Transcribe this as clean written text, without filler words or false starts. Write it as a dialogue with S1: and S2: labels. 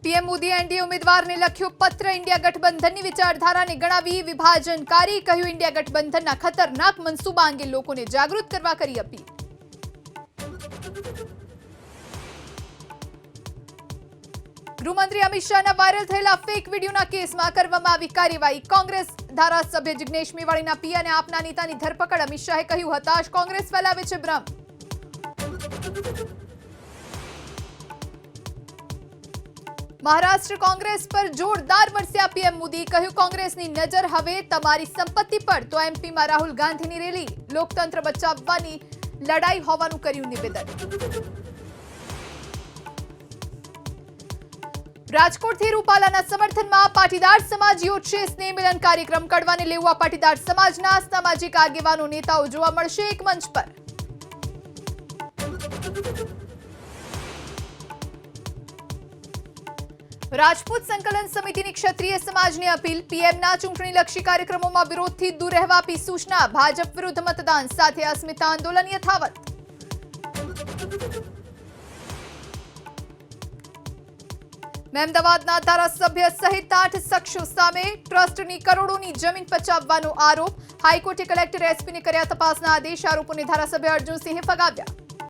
S1: PM Modi NDA ઉમેદવારને લખ્યો પત્ર, ઇન્ડિયા ગઠબંધનની વિચારધારાને ગણાવી વિભાજનકારી, કહ્યું ઇન્ડિયા ગઠબંધનના ખતરનાક મનસૂબા અંગે લોકોને જાગૃત કરવા કરી અપીલ. ગૃહમંત્રી અમિત શાહના વાયરલ થયેલા ફેક વિડીયોના કેસમાં કરવામાં આવી કાર્યવાહી. કોંગ્રેસ ધારાસભ્ય જિગ્નેશ મેવાણીના પી અને આપના નેતાની ધરપકડ. અમિત શાહે કહ્યું, હતાશ કોંગ્રેસ ફેલાવે છે ભ્રમ. મહારાષ્ટ્ર કોંગ્રેસ પર જોરદાર વરસ્યા પીએમ મોદી, કહ્યું કોંગ્રેસની નજર હવે તમારી સંપત્તિ પર. તો એમપીમાં રાહુલ ગાંધીની રેલી, લોકતંત્ર બચાવવાની લડાઈ હોવાનું કર્યું નિવેદન. રાજકોટથી રૂપાલાના સમર્થનમાં પાટીદાર સમાજ યોજશે સ્નેહ મિલન કાર્યક્રમ. કડવાને લેવા પાટીદાર સમાજના સામાજિક આગેવાનો, નેતાઓ જોવા મળશે એક મંચ પર. રાજપૂત સંકલન સમિતિની ક્ષત્રિય સમાજની અપીલ. પીએમના ચૂંટણીલક્ષી કાર્યક્રમોમાં વિરોધથી દૂર રહેવા આપી સૂચના. ભાજપ વિરુદ્ધ મતદાન સાથે અસ્મિતા આંદોલન યથાવત. મહેમદાવાદના ધારાસભ્ય સહિત 8 શખ્સો સામે ટ્રસ્ટની કરોડોની જમીન પચાવવાનો આરોપ. હાઈકોર્ટે કલેક્ટર એસપીને કર્યા તપાસના આદેશ. આરોપોને ધારાસભ્ય અર્જુનસિંહે ફગાવ્યા.